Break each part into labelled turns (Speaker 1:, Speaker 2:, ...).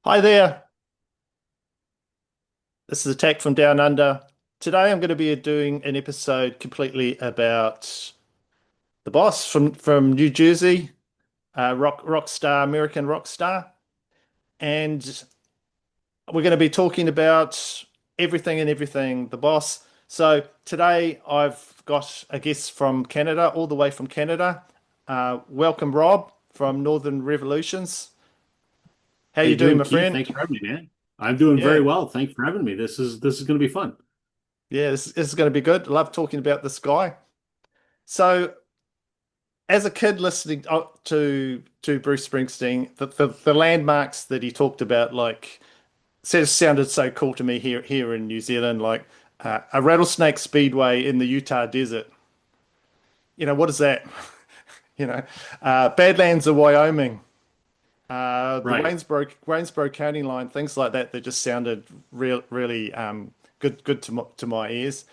Speaker 1: Hi there, this is Attack from Down Under. Today I'm going to be doing an episode completely about the boss from New Jersey, rock star, American rock star, and we're going to be talking about everything the boss. So today I've got a guest from Canada, all the way from Canada. Welcome, Rob from Northern Revolutions. How
Speaker 2: How
Speaker 1: you
Speaker 2: you
Speaker 1: doing,
Speaker 2: doing,
Speaker 1: my
Speaker 2: Keith?
Speaker 1: friend?
Speaker 2: Thanks for having me, man. I'm doing very
Speaker 1: Yeah,
Speaker 2: well. Thanks for having me. This is going to be fun.
Speaker 1: yeah, this is going to be good. Love talking about this guy. So as a kid listening to Bruce Springsteen, the landmarks that he talked about, like, sounded so cool to me here in New Zealand, like a rattlesnake speedway in the Utah desert. What is that? You know, Badlands of Wyoming, the
Speaker 2: Right.
Speaker 1: Waynesboro County line, things like that. That just sounded really good to my ears.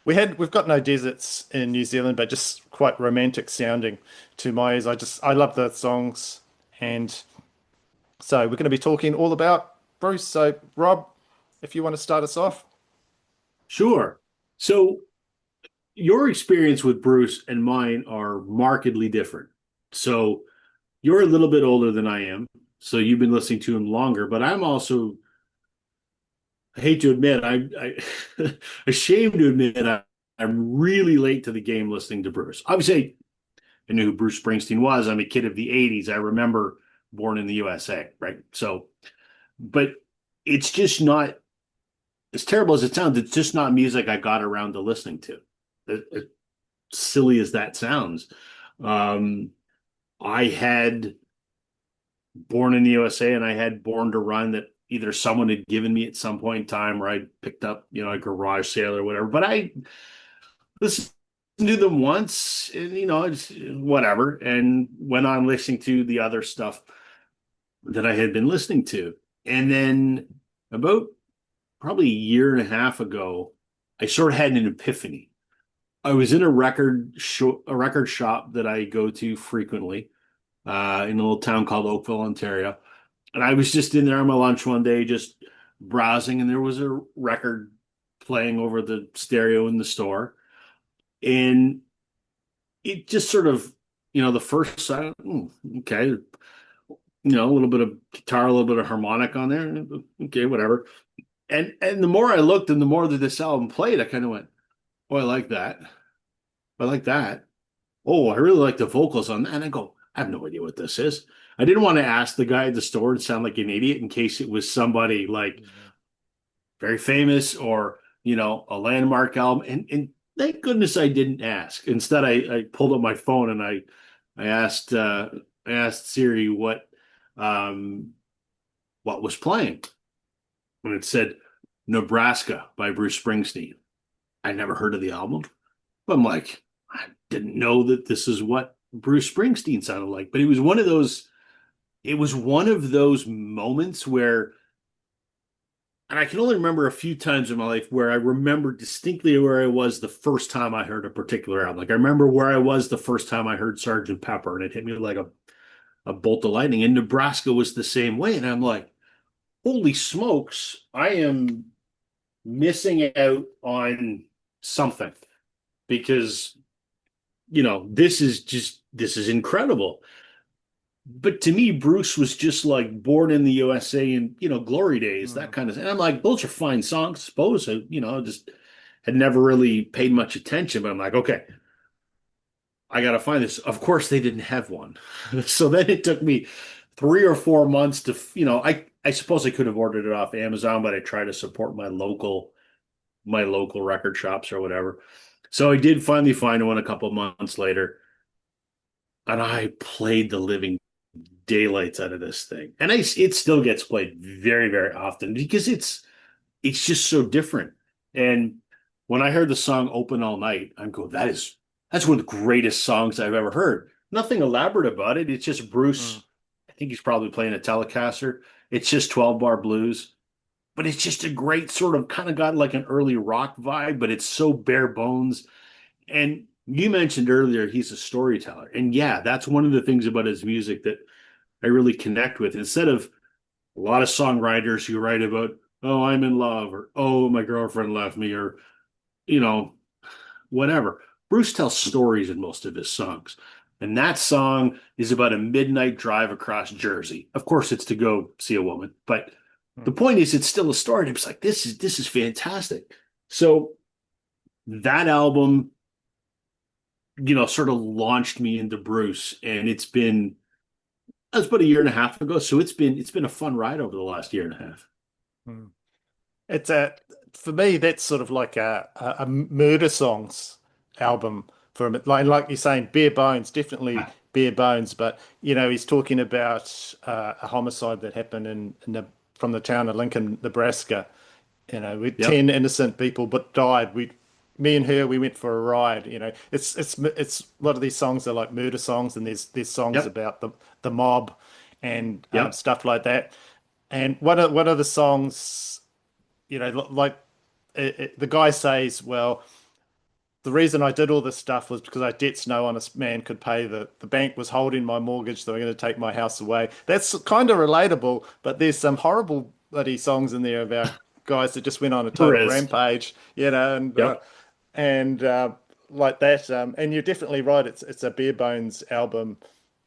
Speaker 1: We've got no deserts in New Zealand, but just quite romantic sounding to my ears. I love the songs, and so we're going to be talking all about Bruce. So Rob, if you want to start us off.
Speaker 2: Sure. So your experience with Bruce and mine are markedly different. So you're a little bit older than I am, so you've been listening to him longer, but I'm also, I hate to admit, I'm ashamed to admit I'm really late to the game listening to Bruce. Obviously, I knew who Bruce Springsteen was. I'm a kid of the 80s. I remember Born in the USA, right? So, but it's just not, as terrible as it sounds, it's just not music I got around to listening to. As silly as that sounds. Um, I had Born in the USA and I had Born to Run that either someone had given me at some point in time or I picked up, a garage sale or whatever. But I listened to them once and, it's whatever, and went on listening to the other stuff that I had been listening to. And then about probably a year and a half ago, I sort of had an epiphany. I was in a record shop that I go to frequently, in a little town called Oakville, Ontario. And I was just in there on my lunch one day, just browsing, and there was a record playing over the stereo in the store. And it just sort of, the first side, okay, a little bit of guitar, a little bit of harmonic on there. Okay, whatever. And the more I looked and the more that this album played, I kind of went, oh, I like that. I like that. Oh, I really like the vocals on that. And I go, I have no idea what this is. I didn't want to ask the guy at the store and sound like an idiot in case it was somebody like very famous or, a landmark album. And thank goodness I didn't ask. Instead, I pulled up my phone and I asked I asked Siri um what was playing. And it said Nebraska by Bruce Springsteen. I never heard of the album. But I'm like, I didn't know that this is what Bruce Springsteen sounded like. But it was one of those moments where, and I can only remember a few times in my life where I remember distinctly where I was the first time I heard a particular album. Like I remember where I was the first time I heard Sergeant Pepper, and it hit me like a bolt of lightning. And Nebraska was the same way. And I'm like, holy smokes, I am missing out on something because this is incredible. But to me, Bruce was just like Born in the USA and Glory Days, that
Speaker 1: Mm.
Speaker 2: kind of thing. And I'm like, those are fine songs, I suppose. Just had never really paid much attention, but I'm like, okay, I gotta find this. Of course, they didn't have one. So then it took me 3 or 4 months to, I suppose I could have ordered it off Amazon, but I try to support my local record shops or whatever. So I did finally find one a couple of months later, and I played the living daylights out of this thing. And it still gets played very, very often because it's just so different. And when I heard the song Open All Night, I'm going, that's one of the greatest songs I've ever heard. Nothing elaborate about it. It's just
Speaker 1: Mm.
Speaker 2: Bruce. I think he's probably playing a Telecaster. It's just 12 bar blues, but it's just a great sort of kind of got like an early rock vibe, but it's so bare bones. And you mentioned earlier he's a storyteller. And yeah, that's one of the things about his music that I really connect with. Instead of A lot of songwriters who write about, oh, I'm in love, or oh, my girlfriend left me, or you know, whatever. Bruce tells stories in most of his songs. And that song is about a midnight drive across Jersey. Of course, it's to go see a woman, but the
Speaker 1: Mm.
Speaker 2: point is, it's still a story. It's like this is fantastic. So that album, sort of launched me into Bruce, and that was about a year and a half ago. So it's been a fun ride over the last year and a half.
Speaker 1: Mm. It's a For me, that's sort of like a murder songs album for him. Like you're saying, bare bones, definitely
Speaker 2: Yeah.
Speaker 1: bare bones. But he's talking about a homicide that happened from the town of Lincoln, Nebraska. With
Speaker 2: Yep.
Speaker 1: 10 innocent people but died. Me and her, we went for a ride. It's a lot of these songs are like murder songs, and there's songs
Speaker 2: Yep.
Speaker 1: about the mob and
Speaker 2: Yep.
Speaker 1: stuff like that. And one of the songs, like the guy says, well, the reason I did all this stuff was because I had debts no honest man could pay. The bank was holding my mortgage. They were going to take my house away. That's kind of relatable, but there's some horrible bloody songs in there about guys that just went on a
Speaker 2: There
Speaker 1: total
Speaker 2: is.
Speaker 1: rampage, and
Speaker 2: Yep.
Speaker 1: like that. And you're definitely right. It's a bare bones album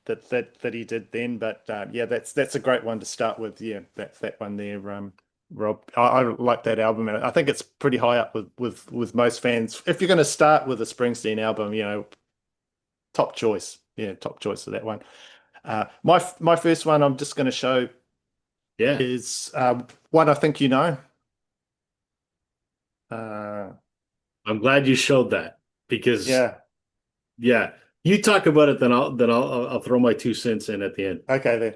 Speaker 1: that he did then. But yeah, that's a great one to start with. Yeah, that one there. Rob, I like that album, and I think it's pretty high up with most fans. If you're going to start with a Springsteen album, top choice. Yeah, top choice of that one. My first one I'm just going to show
Speaker 2: Yeah.
Speaker 1: is one I think you know. Uh,
Speaker 2: I'm glad you showed that because
Speaker 1: yeah.
Speaker 2: yeah, you talk about it, then I'll throw my 2 cents in at the end.
Speaker 1: Okay then.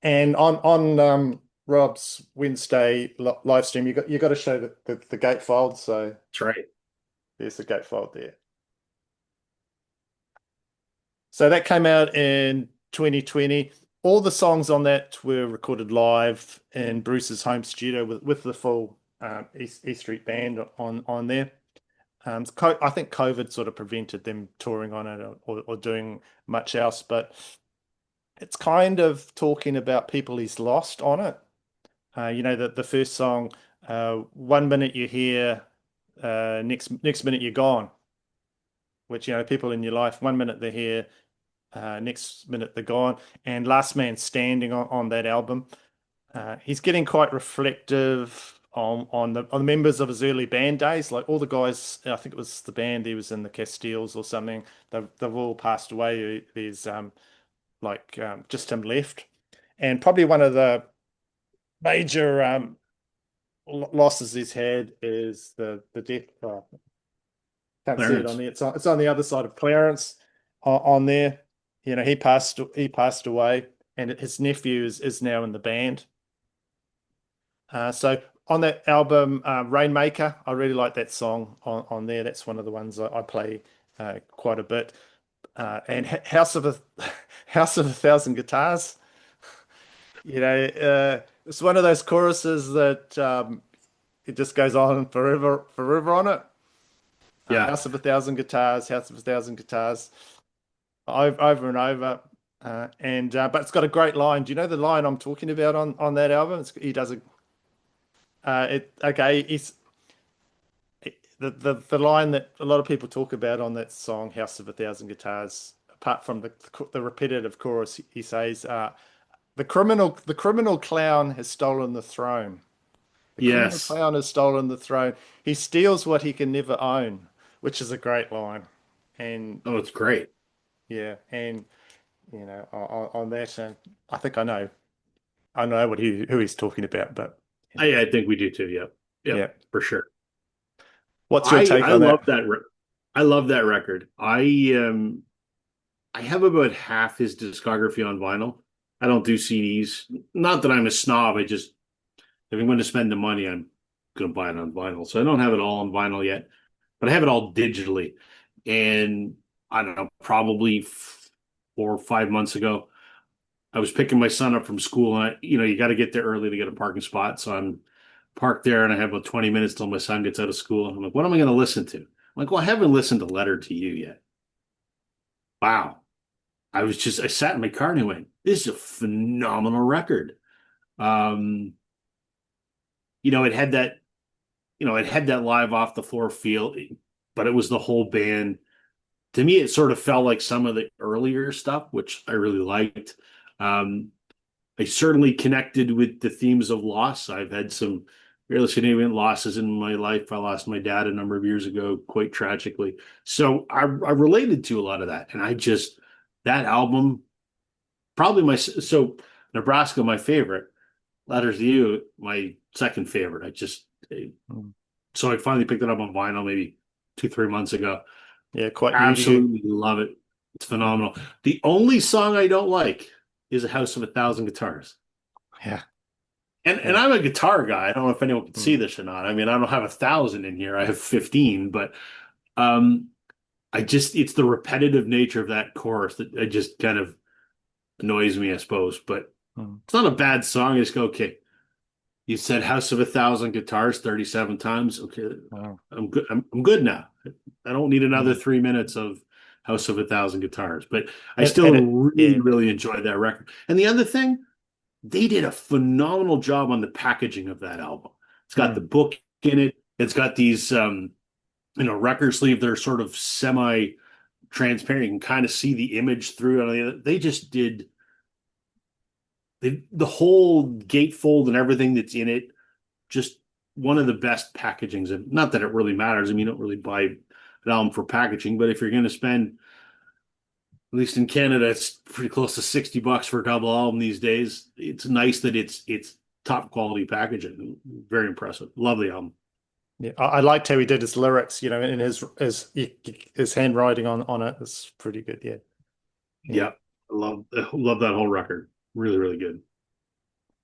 Speaker 1: And on Rob's Wednesday live stream, you got to show the gatefold. So
Speaker 2: That's right.
Speaker 1: there's the gatefold there. So that came out in 2020. All the songs on that were recorded live in Bruce's home studio with the full E Street Band on there. I think COVID sort of prevented them touring on it or doing much else, but it's kind of talking about people he's lost on it. The first song, 1 minute you're here, next minute you're gone. Which people in your life, 1 minute they're here, next minute they're gone. And Last Man Standing on that album. He's getting quite reflective on the members of his early band days. Like all the guys, I think it was the band he was in, the Castiles or something. They've all passed away. There's just him left, and probably one of the major losses he's had is the death. Can't see it on
Speaker 2: Clarence.
Speaker 1: there. It's on the other side of Clarence on there. He passed away, and his nephew is now in the band. So on that album, Rainmaker, I really like that song on there. That's one of the ones I play quite a bit. And House of a House of a Thousand Guitars. It's one of those choruses that it just goes on forever, forever on it.
Speaker 2: Yeah.
Speaker 1: House of a Thousand Guitars, House of a Thousand Guitars, over and over. But it's got a great line. Do you know the line I'm talking about on that album? He does a it okay. The line that a lot of people talk about on that song, House of a Thousand Guitars. Apart from the repetitive chorus, he says, "The criminal clown has stolen the throne. The criminal
Speaker 2: Yes.
Speaker 1: clown has stolen the throne. He steals what he can never own," which is a great line. And
Speaker 2: Oh, it's great.
Speaker 1: yeah, and on that, I think I know who he's talking about, but
Speaker 2: I think we do too. Yep. Yep.
Speaker 1: yeah.
Speaker 2: For sure.
Speaker 1: What's your
Speaker 2: I
Speaker 1: take
Speaker 2: I
Speaker 1: on
Speaker 2: love
Speaker 1: that?
Speaker 2: that. I love that record. I have about half his discography on vinyl. I don't do CDs. Not that I'm a snob. I just if I'm going to spend the money, I'm going to buy it on vinyl. So I don't have it all on vinyl yet, but I have it all digitally. And I don't know, probably 4 or 5 months ago, I was picking my son up from school, and you got to get there early to get a parking spot. So I'm parked there, and I have about 20 minutes till my son gets out of school. And I'm like, what am I going to listen to? I'm like, well, I haven't listened to Letter to You yet. Wow. I sat in my car and I went, this is a phenomenal record. Um, it had that, it had that live off the floor feel, but it was the whole band. To me, it sort of felt like some of the earlier stuff, which I really liked. Um, I certainly connected with the themes of loss. I've had some fairly significant losses in my life. I lost my dad a number of years ago, quite tragically. So I related to a lot of that. And that album, probably so Nebraska, my favorite, Letters to You, my second favorite.
Speaker 1: Mm.
Speaker 2: So I finally picked it up on vinyl maybe 2, 3 months ago.
Speaker 1: Yeah, quite new to you.
Speaker 2: Absolutely love it. It's phenomenal. The only song I don't like is A House of a Thousand Guitars.
Speaker 1: Yeah,
Speaker 2: And
Speaker 1: yeah.
Speaker 2: I'm a guitar guy. I don't know if anyone can see
Speaker 1: Mm.
Speaker 2: this or not. I mean, I don't have 1,000 in here. I have 15, but um it's the repetitive nature of that chorus that it just kind of annoys me, I suppose. But
Speaker 1: Mm.
Speaker 2: it's not a bad song. It's okay. You said House of a Thousand Guitars 37 times. Okay,
Speaker 1: Wow.
Speaker 2: I'm good. I'm good now. I don't need another
Speaker 1: Mm.
Speaker 2: 3 minutes of House of a Thousand Guitars. But I
Speaker 1: And
Speaker 2: still
Speaker 1: it,
Speaker 2: really,
Speaker 1: yeah.
Speaker 2: really enjoyed that record. And the other thing, they did a phenomenal job on the packaging of that album. It's got the
Speaker 1: Mm.
Speaker 2: book in it. It's got these record sleeve. They're sort of semi transparent. You can kind of see the image through it. They just did the whole gatefold and everything that's in it. Just one of the best packagings. And not that it really matters. I mean, you don't really buy an album for packaging, but if you're going to spend, at least in Canada, it's pretty close to $60 for a double album these days. It's nice that it's top quality packaging. Very impressive. Lovely album.
Speaker 1: Yeah, I liked how he did his lyrics, and his handwriting on it is pretty good. Yeah, yeah.
Speaker 2: Yeah, I love that whole record. Really, really good.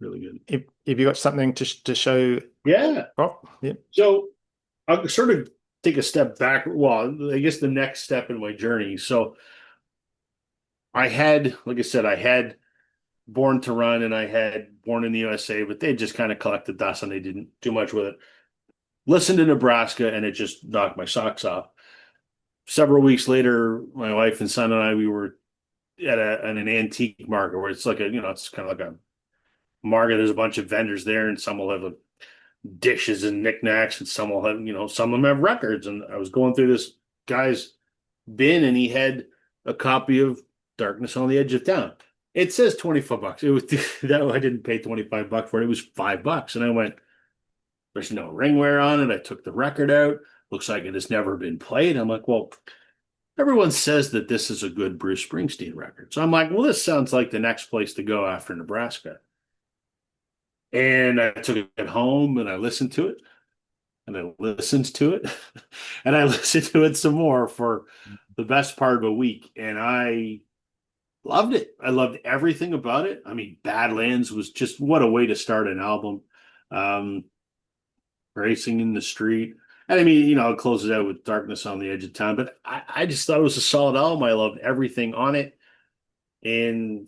Speaker 2: Really good.
Speaker 1: If you got something to show,
Speaker 2: Yeah.
Speaker 1: oh, yeah.
Speaker 2: So I'll sort of take a step back. Well, I guess the next step in my journey. So like I said, I had Born to Run and I had Born in the USA, but they just kind of collected dust and they didn't do much with it. Listened to Nebraska and it just knocked my socks off. Several weeks later, my wife and son and I, we were at an antique market where it's like it's kind of like a market. There's a bunch of vendors there, and some will have dishes and knickknacks, and some will have, some of them have records. And I was going through this guy's bin, and he had a copy of Darkness on the Edge of Town. It says 25 bucks. It was that I didn't pay 25 bucks for it. It was $5. And I went, there's no ringware on it. I took the record out. Looks like it has never been played. I'm like, well, everyone says that this is a good Bruce Springsteen record. So I'm like, well, this sounds like the next place to go after Nebraska. And I took it home and I listened to it and I listened to it and I listened to it some more for the best part of a week. And I loved it. I loved everything about it. I mean, Badlands was just what a way to start an album. Um, Racing in the Street. And I mean, it closes out with Darkness on the Edge of Town. But I just thought it was a solid album. I loved everything on it. And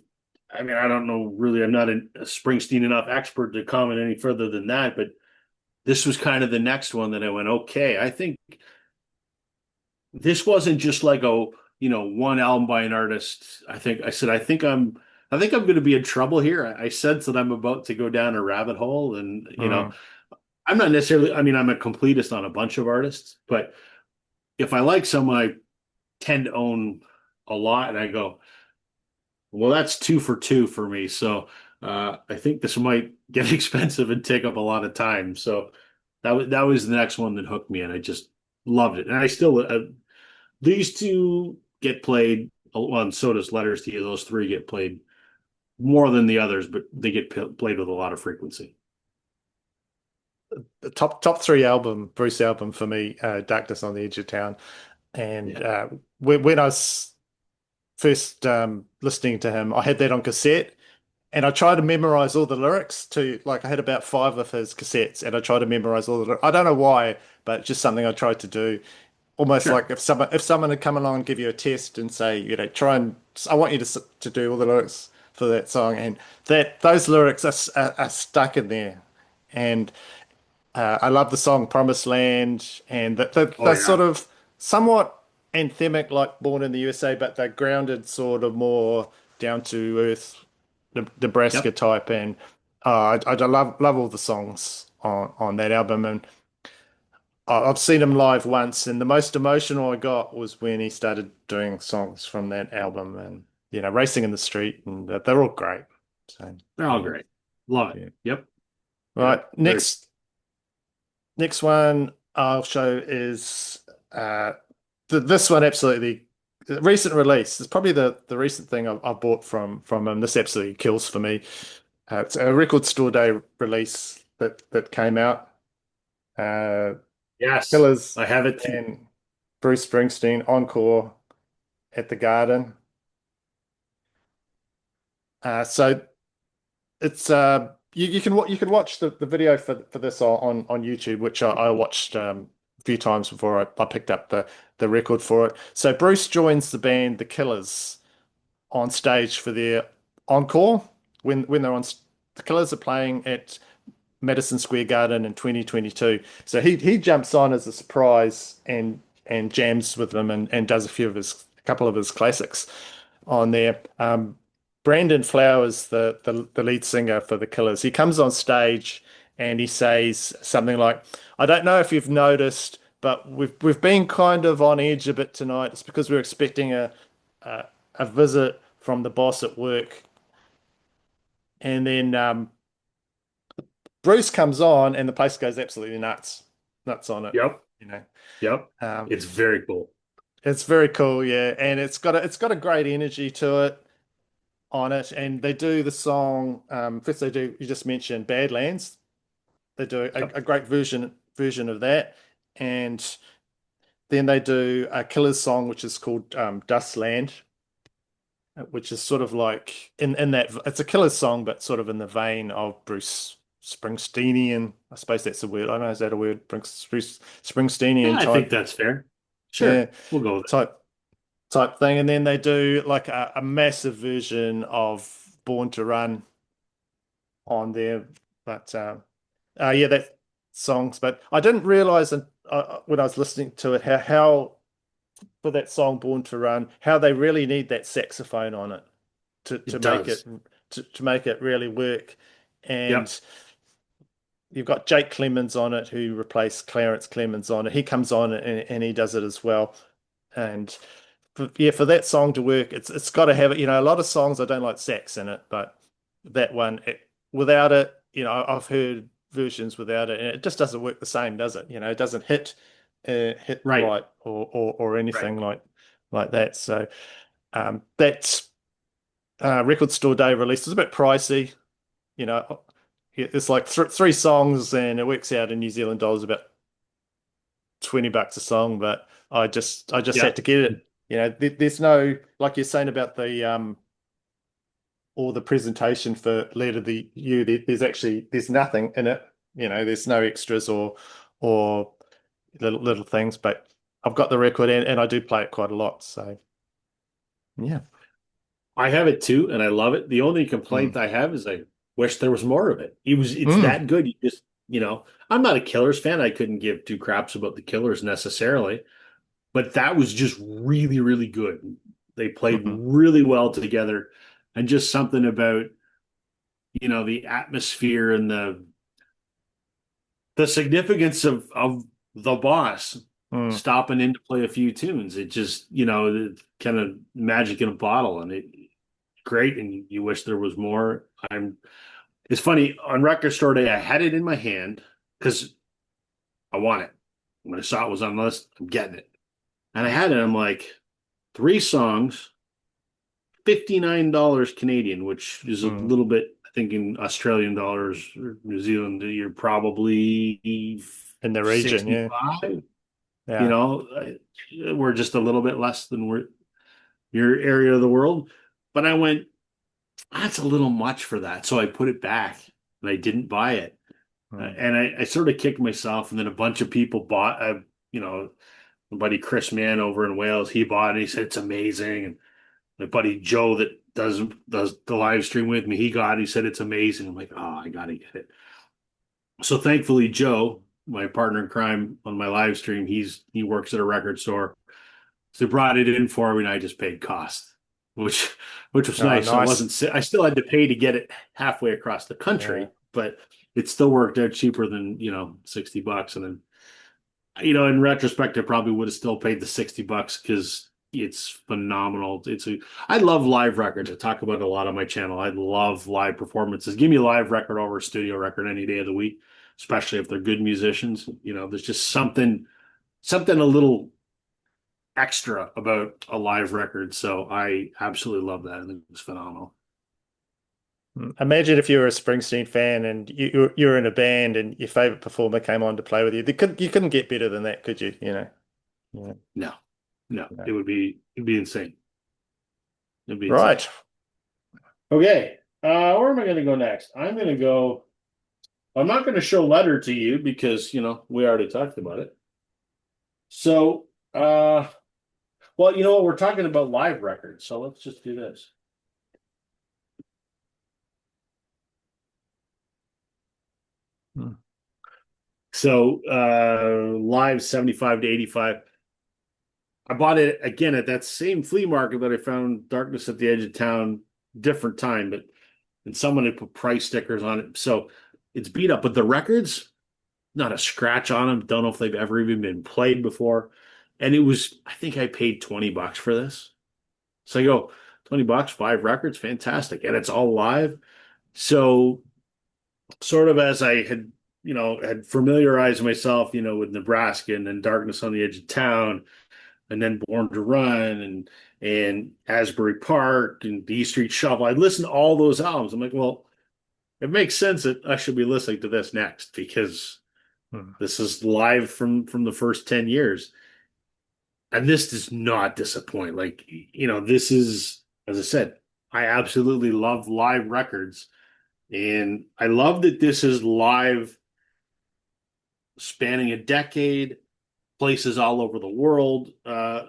Speaker 2: I mean, I don't know really, I'm not a Springsteen enough expert to comment any further than that, but this was kind of the next one that I went, okay, I think this wasn't just like one album by an artist. I think I'm going to be in trouble here. I sense that I'm about to go down a rabbit hole, and
Speaker 1: Mm.
Speaker 2: I'm not necessarily. I mean, I'm a completist on a bunch of artists, but if I like someone, I tend to own a lot, and I go, well, that's 2 for 2 for me. So I think this might get expensive and take up a lot of time. So that was the next one that hooked me, and I just loved it. And I still these two get played. Well, and so does Letters to You. Those three get played more than the others, but they get played with a lot of frequency.
Speaker 1: The top three album, Bruce album for me, Darkness on the Edge of Town, and
Speaker 2: Yeah.
Speaker 1: when I was first listening to him, I had that on cassette. And I tried to memorize all the lyrics to like I had about five of his cassettes, and I tried to memorize all the lyrics. I don't know why, but it's just something I tried to do. Almost
Speaker 2: Sure.
Speaker 1: like if someone had come along and give you a test and say, try and I want you to do all the lyrics for that song, and that those lyrics are stuck in there. And I love the song Promised Land, and
Speaker 2: Oh
Speaker 1: they're
Speaker 2: yeah.
Speaker 1: sort of somewhat anthemic like Born in the USA, but they're grounded sort of more down to earth, Nebraska
Speaker 2: Yep.
Speaker 1: type. And I love all the songs on that album, and I've seen him live once, and the most emotional I got was when he started doing songs from that album, and Racing in the Street, and they're all great. So
Speaker 2: They're all
Speaker 1: yeah,
Speaker 2: great. Love it.
Speaker 1: yeah.
Speaker 2: Yep.
Speaker 1: Right,
Speaker 2: Yep. Very
Speaker 1: next one I'll show is this one absolutely recent release. It's probably the recent thing I've bought from him. This absolutely kills for me. It's a record store day release that came out. Uh,
Speaker 2: yes.
Speaker 1: Killers
Speaker 2: I have it too.
Speaker 1: and Bruce Springsteen encore at the Garden. So it's you can watch the video for this on YouTube, which I watched a few times before I picked up the record for it. So Bruce joins the band The Killers on stage for their encore when they're the Killers are playing at Madison Square Garden in 2022. So he jumps on as a surprise and jams with them and does a couple of his classics on there. Brandon Flowers, the lead singer for the Killers, he comes on stage and he says something like, "I don't know if you've noticed, but we've been kind of on edge a bit tonight. It's because we're expecting a, a visit from the boss at work." And then Bruce comes on and the place goes absolutely nuts on it.
Speaker 2: Yep.
Speaker 1: You know,
Speaker 2: Yep.
Speaker 1: um,
Speaker 2: It's very cool.
Speaker 1: it's very cool, yeah, and it's got a great energy to it on it. And they do the song. First, they do. You just mentioned Badlands. They do
Speaker 2: Yep.
Speaker 1: a great version of that, and then they do a Killers song which is called Dustland, which is sort of like in that it's a Killers song, but sort of in the vein of Bruce Springsteenian. I suppose that's a word. I don't know, is that a word? Bruce
Speaker 2: Yeah,
Speaker 1: Springsteenian
Speaker 2: I think
Speaker 1: type,
Speaker 2: that's fair.
Speaker 1: yeah,
Speaker 2: Sure. We'll go with it.
Speaker 1: type thing. And then they do like a massive version of Born to Run on there. But yeah, that songs. But I didn't realize when I was listening to it how for that song Born to Run, how they really need that saxophone on it to
Speaker 2: It
Speaker 1: make it
Speaker 2: does.
Speaker 1: to make it really work.
Speaker 2: Yep.
Speaker 1: And you've got Jake Clemens on it who replaced Clarence Clemens on it. He comes on and he does it as well. And yeah, for that song to work, it's got to have it. A lot of songs I don't like sax in it, but that one without it, I've heard versions without it, and it just doesn't work the same, does it? It doesn't hit
Speaker 2: Right.
Speaker 1: right or
Speaker 2: Right.
Speaker 1: anything like that. So that record store day release is a bit pricey. It's like three songs, and it works out in New Zealand dollars about $20 a song, but I just had
Speaker 2: Yep.
Speaker 1: to get it. There's no, like you're saying about the or the presentation for Letter of the U. There's nothing in it. There's no extras or little things, but I've got the record and I do play it quite a lot. So yeah.
Speaker 2: I have it too, and I love it. The only
Speaker 1: Mm.
Speaker 2: complaint I have is I wish there was more of it. It's
Speaker 1: Mm.
Speaker 2: that good. I'm not a Killers fan. I couldn't give two craps about the Killers necessarily, but that was just really, really good. They played
Speaker 1: Hmm.
Speaker 2: really well together, and just something about, the atmosphere and the significance of the boss
Speaker 1: Mm.
Speaker 2: stopping in to play a few tunes. It just, kind of magic in a bottle, and it great. And you wish there was more. It's funny on record store day. I had it in my hand because I want it. When I saw it was on the list, I'm getting it, and I had it. I'm like, three songs, $59 Canadian, which is a
Speaker 1: Mm.
Speaker 2: little bit. I think in Australian dollars or New Zealand, you're probably
Speaker 1: In the region, yeah.
Speaker 2: 65. You
Speaker 1: Yeah.
Speaker 2: know, we're just a little bit less than your area of the world. But I went, that's a little much for that. So I put it back and I didn't buy it.
Speaker 1: Mm.
Speaker 2: And I sort of kicked myself. And then a bunch of people bought, my buddy Chris Mann over in Wales, he bought it and he said it's amazing. And my buddy Joe that does the live stream with me, he got it. He said it's amazing. I'm like, oh, I got to get it. So thankfully, Joe, my partner in crime on my live stream, he works at a record store. So they brought it in for me, and I just paid cost, which which was
Speaker 1: Oh,
Speaker 2: nice. So I
Speaker 1: nice.
Speaker 2: wasn't. I still had to pay to get it halfway across the
Speaker 1: Yeah.
Speaker 2: country, but it still worked out cheaper than, $60. And then, in retrospect, I probably would have still paid the $60 because it's phenomenal. I love live records. I talk about it a lot on my channel. I love live performances. Give me a live record over a studio record any day of the week, especially if they're good musicians. There's just something a little extra about a live record. So I absolutely love that. I think it's phenomenal.
Speaker 1: Imagine if you were a Springsteen fan and you're in a band and your favorite performer came on to play with you. You couldn't get better than that, could you? Yeah.
Speaker 2: No, no,
Speaker 1: No.
Speaker 2: it'd be insane. It'd be insane.
Speaker 1: Right.
Speaker 2: Okay. Where am I going to go next? I'm not going to show letter to you because, we already talked about it. So, well, you know what? We're talking about live records. So let's just do this.
Speaker 1: Hmm.
Speaker 2: So, live 75 to 85. I bought it again at that same flea market that I found Darkness at the Edge of Town, different time, but and someone had put price stickers on it. So it's beat up, but the records, not a scratch on them. Don't know if they've ever even been played before. And I think I paid $20 for this. So I go, $20, 5 records, fantastic. And it's all live. So sort of as I had familiarized myself, with Nebraska and then Darkness on the Edge of Town and then Born to Run and Asbury Park and the E Street Shuffle. I listened to all those albums. I'm like, well, it makes sense that I should be listening to this next because
Speaker 1: Hmm.
Speaker 2: this is live from the first 10 years. And this does not disappoint. Like, this is, as I said, I absolutely love live records. And I love that this is live spanning a decade, places all over the world. I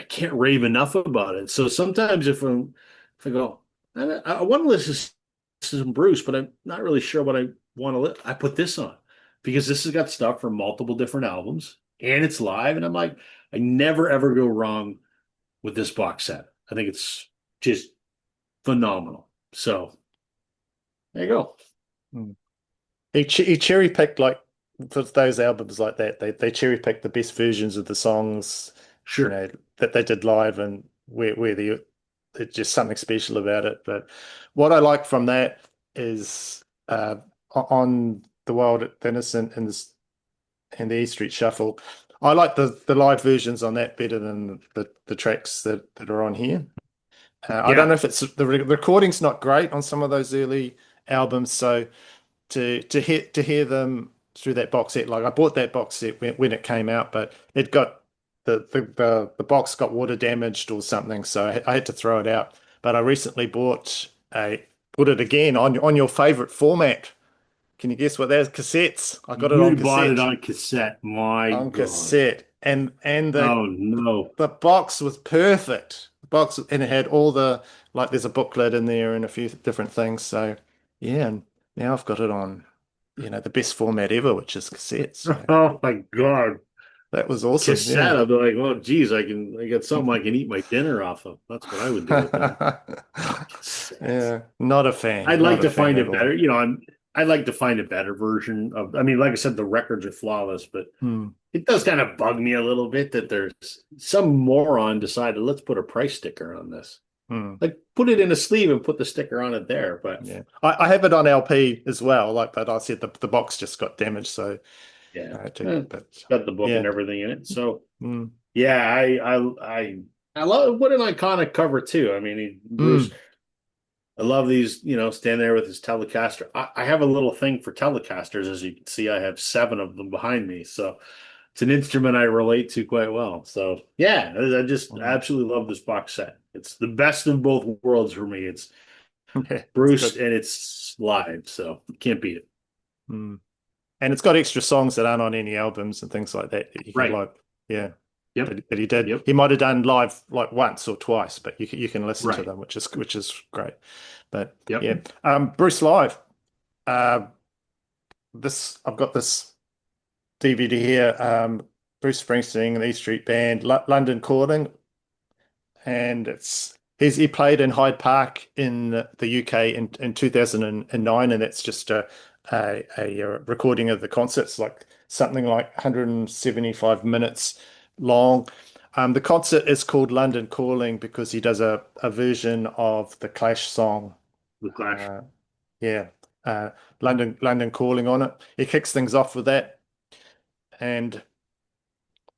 Speaker 2: can't rave enough about it. So sometimes if I go, I want to listen to some Bruce, but I'm not really sure what I want to I put this on because this has got stuff from multiple different albums and it's live. And I'm like, I never ever go wrong with this box set. I think it's just phenomenal. So there you go.
Speaker 1: Hmm. He cherry picked like for those albums like that. They cherry picked the best versions of the songs,
Speaker 2: Sure.
Speaker 1: that they did live and where it's just something special about it. But what I like from that is on the Wild Innocent and the E Street Shuffle. I like the live versions on that better than the tracks that are on here. I don't
Speaker 2: Yeah.
Speaker 1: know if it's the recording's not great on some of those early albums, so to hear them through that box set. Like I bought that box set when it came out, but it got the box got water damaged or something, so I had to throw it out. But I recently put it again on your favorite format. Can you guess what that is? Cassettes. I got it on
Speaker 2: You bought it
Speaker 1: cassette.
Speaker 2: on cassette. My
Speaker 1: On
Speaker 2: God.
Speaker 1: cassette, and
Speaker 2: Oh no.
Speaker 1: the box was perfect. The box and it had all the like. There's a booklet in there and a few different things. So yeah, and now I've got it on, the best format ever, which is cassette. So
Speaker 2: Oh my God.
Speaker 1: that was awesome.
Speaker 2: Cassette.
Speaker 1: Yeah.
Speaker 2: I'd be like, well, geez, I got something I can eat my dinner off of. That's what I would do with that. Cassette.
Speaker 1: Yeah, not a fan.
Speaker 2: I'd
Speaker 1: Not
Speaker 2: like
Speaker 1: a
Speaker 2: to
Speaker 1: fan
Speaker 2: find
Speaker 1: at
Speaker 2: it better.
Speaker 1: all.
Speaker 2: I'd like to find a better version of, I mean, like I said, the records are flawless, but
Speaker 1: Hmm.
Speaker 2: it does kind of bug me a little bit that there's some moron decided, let's put a price sticker on this.
Speaker 1: Hmm.
Speaker 2: Like, put it in a sleeve and put the sticker on it there. But
Speaker 1: Yeah, I have it on LP as well. Like, but I said the box just got damaged, so
Speaker 2: yeah,
Speaker 1: but
Speaker 2: got the book and
Speaker 1: yeah.
Speaker 2: everything in it. So
Speaker 1: Hmm.
Speaker 2: yeah, I love what an iconic cover too. I mean, Bruce.
Speaker 1: Hmm.
Speaker 2: I love these, standing there with his Telecaster. I have a little thing for Telecasters, as you can see. I have 7 of them behind me, so it's an instrument I relate to quite well. So yeah, I just
Speaker 1: Hmm.
Speaker 2: absolutely love this box set. It's the best of both worlds for me. It's
Speaker 1: Yeah, it's
Speaker 2: Bruce
Speaker 1: good.
Speaker 2: and it's live, so can't beat it.
Speaker 1: Hmm. And it's got extra songs that aren't on any albums and things like that you can
Speaker 2: Right.
Speaker 1: like. Yeah,
Speaker 2: Yep.
Speaker 1: that he did.
Speaker 2: Yep.
Speaker 1: He might have done live like once or twice, but you can listen to
Speaker 2: Right.
Speaker 1: them, which is great. But
Speaker 2: Yep.
Speaker 1: yeah, Bruce live. Uh, this I've got this DVD here. Bruce Springsteen and the E Street Band, London Calling, and he played in Hyde Park in the UK in 2009, and that's just a recording of the concert. It's like something like 175 minutes long. The concert is called London Calling because he does a version of the Clash song.
Speaker 2: The Clash.
Speaker 1: Uh, yeah, London Calling on it. He kicks things off with that, and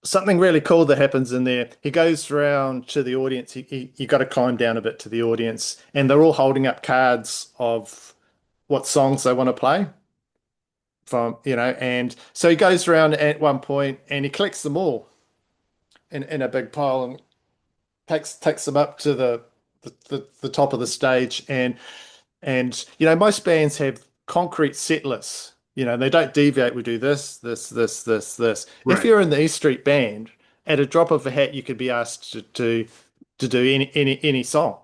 Speaker 1: something really cool that happens in there. He goes around to the audience. You got to climb down a bit to the audience, and they're all holding up cards of what songs they want to play from, and so he goes around at one point and he collects them all in a big pile and takes them up to the top of the stage. And most bands have concrete set lists. They don't deviate. We do this, this, this, this, this. If
Speaker 2: Right.
Speaker 1: you're in the E Street Band, at a drop of a hat, you could be asked to do any song.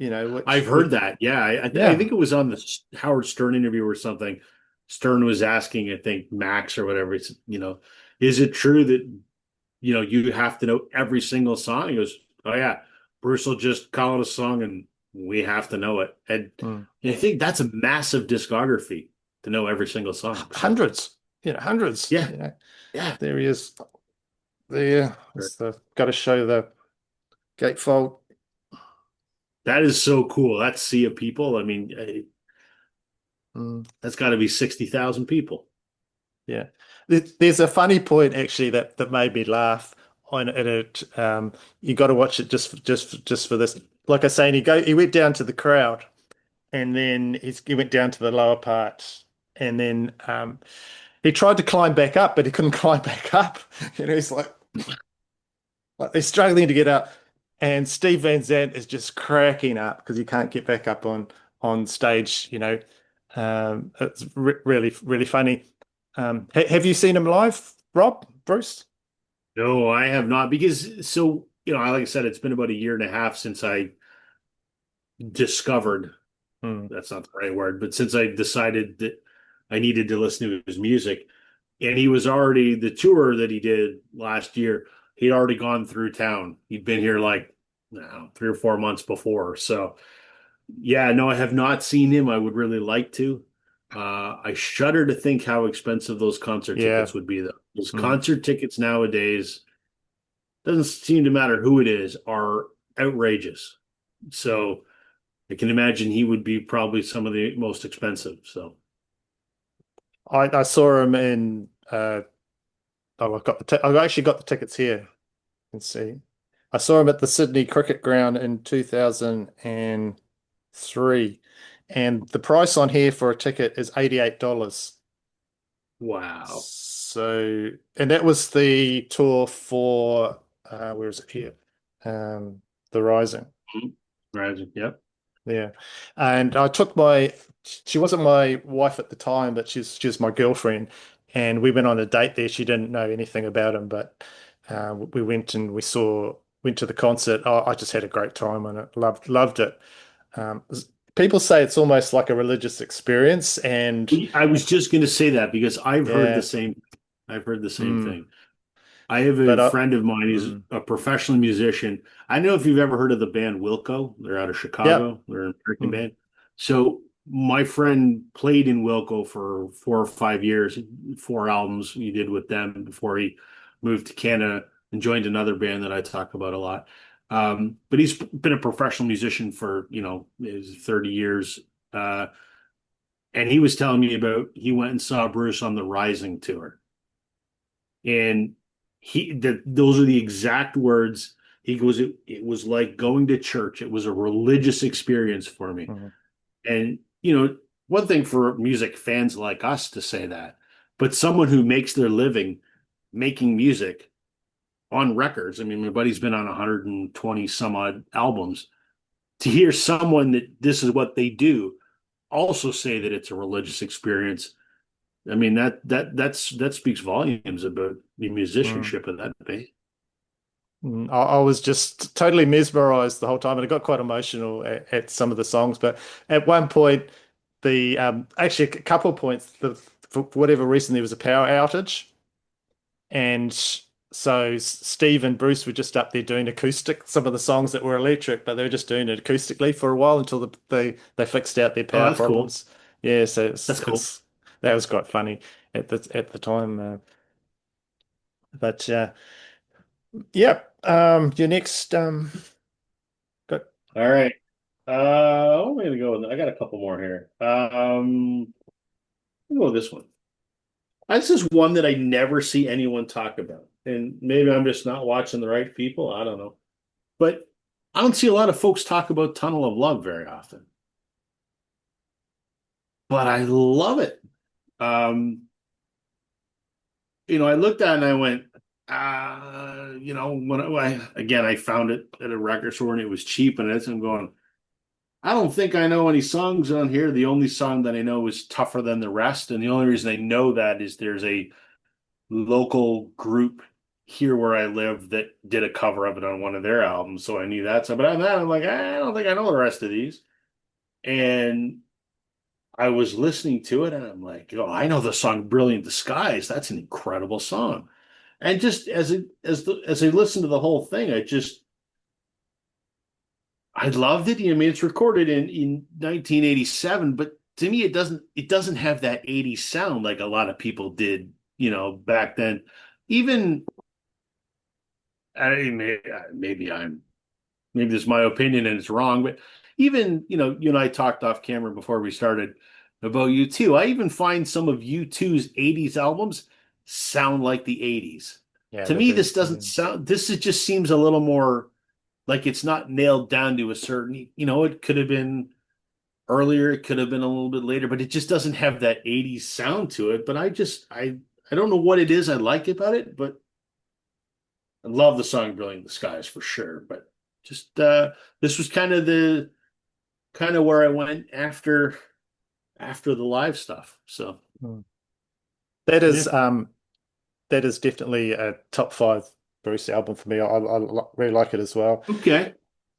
Speaker 2: I've heard
Speaker 1: Which
Speaker 2: that. Yeah, I
Speaker 1: yeah.
Speaker 2: think it was on the Howard Stern interview or something. Stern was asking, I think Max or whatever. It's is it true that you have to know every single song? He goes, oh yeah, Bruce will just call it a song and we have to know it. And
Speaker 1: Mm.
Speaker 2: I think that's a massive discography to know every single song. So
Speaker 1: Hundreds, hundreds.
Speaker 2: yeah, yeah,
Speaker 1: There he is. There.
Speaker 2: sure.
Speaker 1: It's got to show the gatefold.
Speaker 2: That is so cool. That sea of people. I mean,
Speaker 1: Mm.
Speaker 2: that's got to be 60,000 people.
Speaker 1: Yeah. There's a funny point actually that made me laugh on it. You got to watch it just for this. Like I say, and he went down to the crowd, and then he went down to the lower part, and then he tried to climb back up, but he couldn't climb back up. He's like they're struggling to get up, and Steve Van Zandt is just cracking up because he can't get back up on stage. It's really really funny. Have you seen him live, Rob, Bruce?
Speaker 2: No, I have not because like I said, it's been about a year and a half since I discovered,
Speaker 1: Hmm.
Speaker 2: that's not the right word, but since I decided that I needed to listen to his music, and he was already the tour that he did last year, he'd already gone through town. He'd been here like, no, 3 or 4 months before. So yeah, no, I have not seen him. I would really like to. I shudder to think how expensive those concert
Speaker 1: Yeah.
Speaker 2: tickets would be, though. Those
Speaker 1: Hmm.
Speaker 2: concert tickets nowadays, doesn't seem to matter who it is, are outrageous. So I can imagine he would be probably some of the most expensive. So
Speaker 1: I saw him in. I've actually got the tickets here. You can see. I saw him at the Sydney Cricket Ground in 2003, and the price on here for a ticket is $88.
Speaker 2: wow.
Speaker 1: So, and that was the tour for where is it here? The Rising.
Speaker 2: Right. Yep.
Speaker 1: Yeah. And I took she wasn't my wife at the time, but she's my girlfriend. And we went on a date there. She didn't know anything about him, but we went and went to the concert. I just had a great time on it. Loved it. Um, People say it's almost like a religious experience. And
Speaker 2: I was just going to say that because
Speaker 1: yeah,
Speaker 2: I've heard the same
Speaker 1: mm,
Speaker 2: thing. I have a
Speaker 1: but
Speaker 2: friend of mine who's
Speaker 1: mm,
Speaker 2: a professional musician. I don't know if you've ever heard of the band Wilco. They're out of
Speaker 1: yep.
Speaker 2: Chicago. They're an American
Speaker 1: Mm,
Speaker 2: band. So my friend played in Wilco for 4 or 5 years, 4 albums he did with them before he moved to Canada and joined another band that I talk about a lot. But he's been a professional musician for, 30 years. Uh, and he was telling me about he went and saw Bruce on the Rising tour. And those are the exact words. He goes, it was like going to church. It was a religious experience for me.
Speaker 1: mm,
Speaker 2: And, one thing for music fans like us to say that, but someone who makes their living making music on records. I mean, my buddy's been on 120 some odd albums. To hear someone that this is what they do also say that it's a religious experience, I mean, that speaks volumes about the
Speaker 1: mm.
Speaker 2: musicianship of that band.
Speaker 1: I was just totally mesmerized the whole time, and I got quite emotional at some of the songs. But at one point, the actually a couple of points, for whatever reason, there was a power outage, and So Steve and Bruce were just up there doing acoustic, some of the songs that were electric, but they were just doing it acoustically for a while until they fixed out their
Speaker 2: Oh,
Speaker 1: power
Speaker 2: that's cool.
Speaker 1: problems. Yeah, so
Speaker 2: That's cool.
Speaker 1: that was quite funny at the time. But yeah, your next got
Speaker 2: All right. I'm gonna go with, I got a couple more here. I'll go with this one. This is one that I never see anyone talk about. And maybe I'm just not watching the right people. I don't know. But I don't see a lot of folks talk about Tunnel of Love very often. But I love it. Um, I looked at it and I went, I found it at a record store and it was cheap and I'm going, I don't think I know any songs on here. The only song that I know is Tougher Than the Rest. And the only reason I know that is there's a local group here where I live that did a cover of it on one of their albums. So I knew that. So, but on that, I'm like, I don't think I know the rest of these. And I was listening to it and I'm like, oh, I know the song Brilliant Disguise. That's an incredible song. And just as I listened to the whole thing, I loved it. I mean, it's recorded in 1987, but to me, it doesn't have that 80s sound like a lot of people did, back then. Even maybe this is my opinion and it's wrong, but even you and I talked off camera before we started about U2. I even find some of U2's 80s albums sound like the 80s.
Speaker 1: yeah,
Speaker 2: To
Speaker 1: they
Speaker 2: me,
Speaker 1: do.
Speaker 2: this doesn't sound. Just seems a little more like it's not nailed down to a certain. It could have been earlier, it could have been a little bit later, but it just doesn't have that 80s sound to it. But I don't know what it is I like about it, but I love the song Brilliant in the Skies for sure. But just this was kind of where I went after the live stuff. So
Speaker 1: Mm. That
Speaker 2: yeah.
Speaker 1: is that is definitely a top five Bruce album for me. Really like it as well.
Speaker 2: Okay.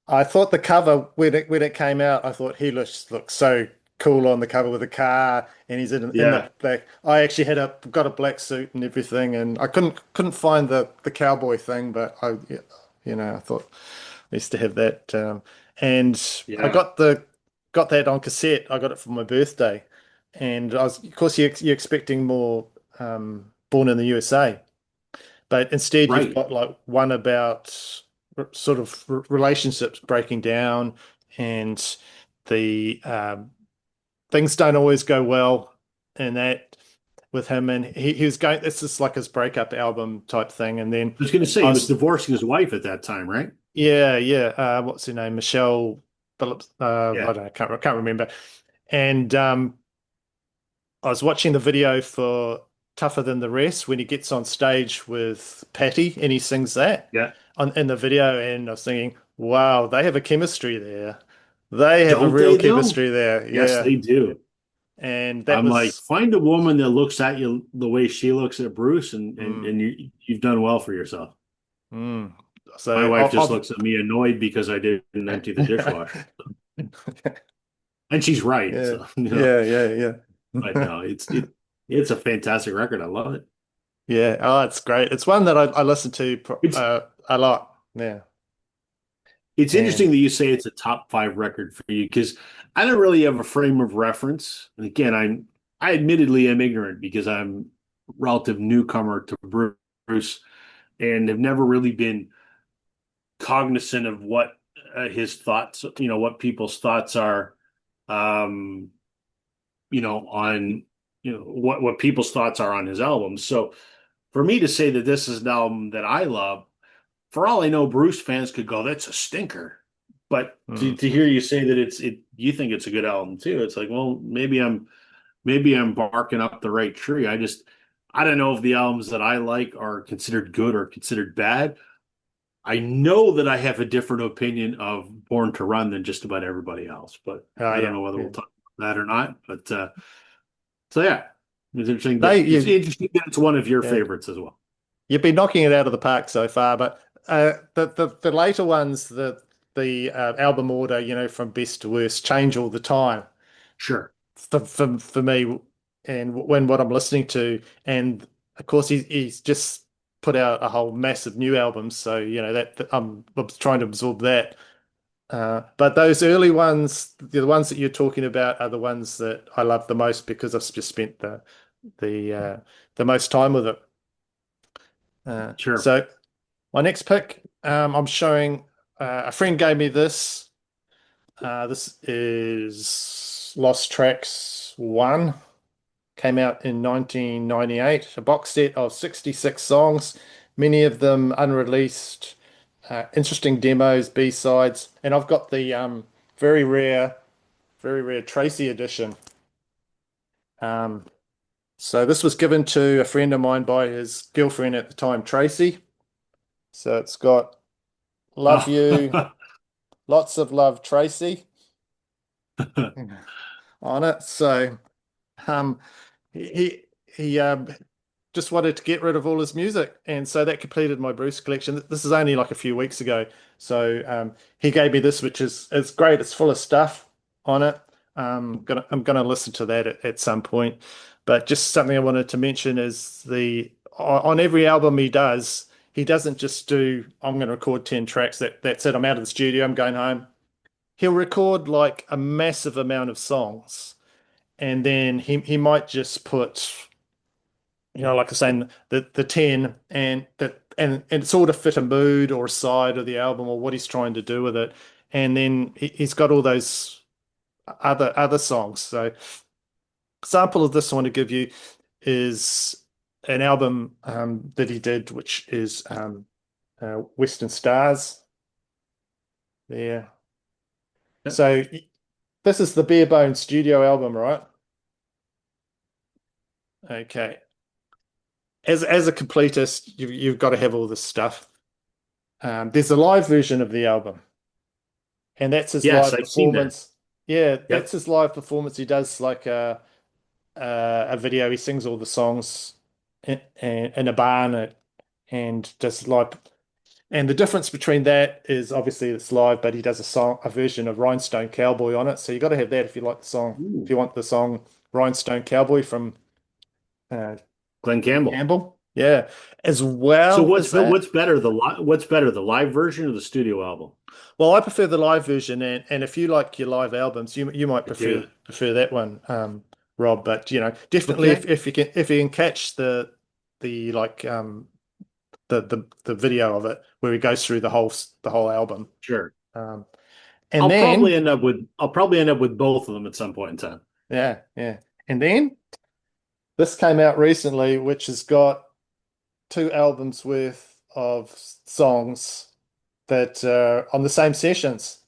Speaker 1: I thought the cover when it came out, I thought he looked so cool on the cover with a car, and he's in the
Speaker 2: Yeah.
Speaker 1: black. I actually got a black suit and everything, and I couldn't find the cowboy thing, but I thought I used to have that, and I
Speaker 2: Yeah.
Speaker 1: got that on cassette. I got it for my birthday, and of course you're expecting more Born in the USA. But instead, you've
Speaker 2: Right.
Speaker 1: got like one about sort of relationships breaking down, and the things don't always go well in that with him. And he was going. This is like his breakup album type thing. And then
Speaker 2: I was going to say
Speaker 1: I
Speaker 2: he was
Speaker 1: was,
Speaker 2: divorcing his wife at that time, right?
Speaker 1: yeah, yeah. What's her name? Michelle Phillips. I
Speaker 2: Yeah.
Speaker 1: don't know. Can't remember. And I was watching the video for Tougher Than the Rest when he gets on stage with Patty and he sings that
Speaker 2: Yeah.
Speaker 1: in the video, and I was thinking, wow, they have a chemistry there. They have a
Speaker 2: Don't
Speaker 1: real
Speaker 2: they though?
Speaker 1: chemistry there.
Speaker 2: Yes,
Speaker 1: Yeah.
Speaker 2: they do.
Speaker 1: And that
Speaker 2: I'm like,
Speaker 1: was
Speaker 2: find a woman that looks at you the way she looks at Bruce, and and
Speaker 1: mm,
Speaker 2: and you've done well for yourself.
Speaker 1: mm.
Speaker 2: My
Speaker 1: So
Speaker 2: wife just looks at me annoyed because I didn't empty the dishwasher, and she's right.
Speaker 1: yeah,
Speaker 2: So
Speaker 1: yeah.
Speaker 2: but no, it's a fantastic record. I love it.
Speaker 1: Yeah. Oh, it's great. It's one that I listen to
Speaker 2: It's
Speaker 1: a lot. Yeah.
Speaker 2: it's
Speaker 1: And
Speaker 2: interesting that you say it's a top five record for you because I don't really have a frame of reference. And again, I admittedly am ignorant because I'm a relative newcomer to Bruce and have never really been cognizant of what his thoughts, what people's thoughts are, um, on what people's thoughts are on his albums. So for me to say that this is an album that I love, for all I know, Bruce fans could go, "That's a stinker." But to,
Speaker 1: mm,
Speaker 2: to hear you say that you think it's a good album too, it's like, well, maybe I'm barking up the right tree. I don't know if the albums that I like are considered good or considered bad. I know that I have a different opinion of Born to Run than just about everybody else, but
Speaker 1: oh
Speaker 2: I don't
Speaker 1: yeah,
Speaker 2: know whether
Speaker 1: yeah.
Speaker 2: we'll talk about that or not. But so yeah, it's interesting
Speaker 1: They
Speaker 2: that
Speaker 1: you
Speaker 2: it's one of your
Speaker 1: yeah.
Speaker 2: favorites as well.
Speaker 1: You've been knocking it out of the park so far, but the later ones, the album order, from best to worst, change all the time
Speaker 2: Sure.
Speaker 1: for me, and when what I'm listening to, and of course he's just put out a whole massive new album. So, that I'm trying to absorb that. But those early ones, the ones that you're talking about, are the ones that I love the most because I've just spent the uh, the most time with it.
Speaker 2: Sure.
Speaker 1: So my next pick, I'm showing. A friend gave me this. This is Lost Tracks 1. Came out in 1998, a box set of 66 songs, many of them unreleased, interesting demos, B-sides, and I've got the very rare, very rare Tracy edition. Um, so this was given to a friend of mine by his girlfriend at the time, Tracy. So it's got "Love You,"
Speaker 2: Oh.
Speaker 1: lots of love, Tracy, on it. So um, he just wanted to get rid of all his music, and so that completed my Bruce collection. This is only like a few weeks ago, so he gave me this, which is it's great. It's full of stuff on it. I'm gonna listen to that at some point. But just something I wanted to mention is the on every album he does, he doesn't just do I'm going to record 10 tracks. That's it. I'm out of the studio. I'm going home. He'll record like a massive amount of songs, and then he might just put like I was saying, the 10 and it's all to fit a mood or a side of the album or what he's trying to do with it. And then he's got all those other songs. So example of this I want to give you is an album that he did, which is Western Stars there. So this is the bare bones studio album, right? Okay. As a completist, you've got to have all this stuff. There's a live version of the album, and that's his
Speaker 2: Yes,
Speaker 1: live
Speaker 2: I've seen that.
Speaker 1: performance. Yeah, that's
Speaker 2: Yep.
Speaker 1: his live performance. He does like a video. He sings all the songs in a barn and does live. And the difference between that is obviously it's live, but he does a version of Rhinestone Cowboy on it. So you got to have that if you like the song. If
Speaker 2: Ooh.
Speaker 1: you want the song Rhinestone Cowboy from uh,
Speaker 2: Glenn Campbell.
Speaker 1: Campbell, yeah, as
Speaker 2: So
Speaker 1: well as that.
Speaker 2: what's better, the live version or the studio album?
Speaker 1: Well, I prefer the live version, and if you like your live albums, you might
Speaker 2: I do.
Speaker 1: prefer that one, Rob. But definitely
Speaker 2: Okay.
Speaker 1: if you can catch the like the video of it where he goes through the whole album,
Speaker 2: Sure.
Speaker 1: um, and then
Speaker 2: I'll probably end up with both of them at some point in time.
Speaker 1: yeah, and then this came out recently, which has got two albums worth of songs that are on the same sessions.